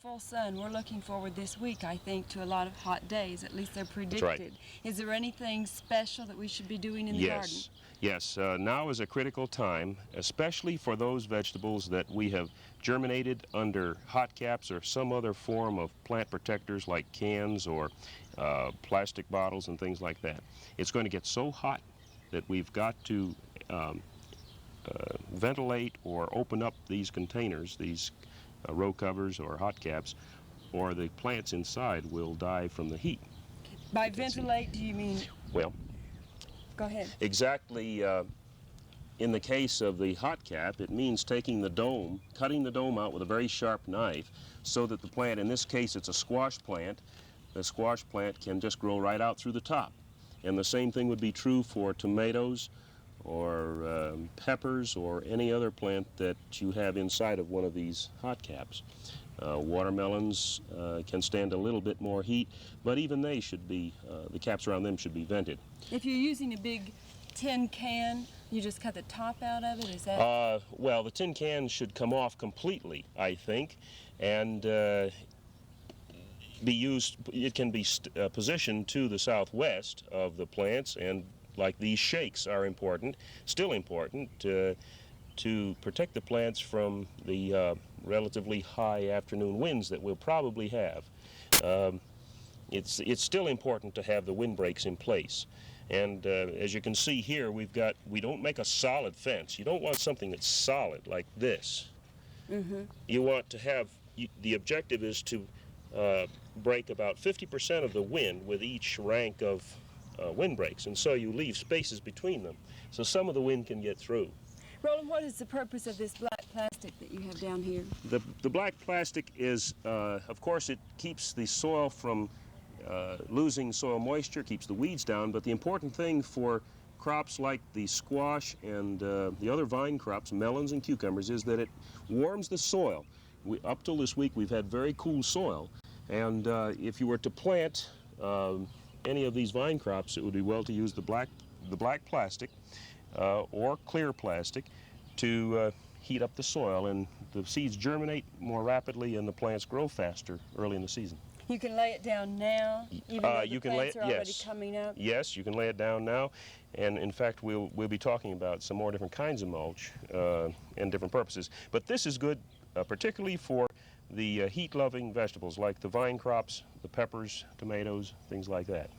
full sun. We're looking forward this week, I think, to a lot of hot days. At least they're predicted. That's right. Is there anything special that we should be doing in the garden? Yes. Now is a critical time, especially for those vegetables that we have germinated under hot caps or some other form of plant protectors like cans or plastic bottles and things like that. It's going to get so hot that we've got to ventilate or open up these containers, these row covers or hot caps, or the plants inside will die from the heat. By ventilate, do you mean? Well, go ahead. Exactly. In the case of the hot cap, it means taking the dome, cutting the dome out with a very sharp knife so that the plant, in this case it's a squash plant, the squash plant can just grow right out through the top. And the same thing would be true for tomatoes or peppers or any other plant that you have inside of one of these hot caps. Watermelons can stand a little bit more heat, but even they should be, the caps around them should be vented. If you're using a big tin can, you just cut the top out of it, is that? Well, the tin can should come off completely, I think, and be used, it can be positioned to the southwest of the plants, and like these shakes are important, still important, to protect the plants from the relatively high afternoon winds that we'll probably have. It's still important to have the windbreaks in place. And as you can see here, we don't make a solid fence. You don't want something that's solid like this. Mm-hmm. You want to have, the objective is to break about 50% of the wind with each rank of windbreaks, and so you leave spaces between them, so some of the wind can get through. Roland, what is the purpose of this black plastic that you have down here? The black plastic is, of course, it keeps the soil from losing soil moisture, keeps the weeds down, but the important thing for crops like the squash and the other vine crops, melons and cucumbers, is that it warms the soil. Up till this week we've had very cool soil, and if you were to plant any of these vine crops, it would be well to use the black plastic or clear plastic to heat up the soil, and the seeds germinate more rapidly and the plants grow faster early in the season. You can lay it down now, even though the plants are already coming up? Yes, you can lay it down now, and in fact we'll be talking about some more different kinds of mulch and different purposes. But this is good particularly for the heat-loving vegetables like the vine crops, the peppers, tomatoes, things like that.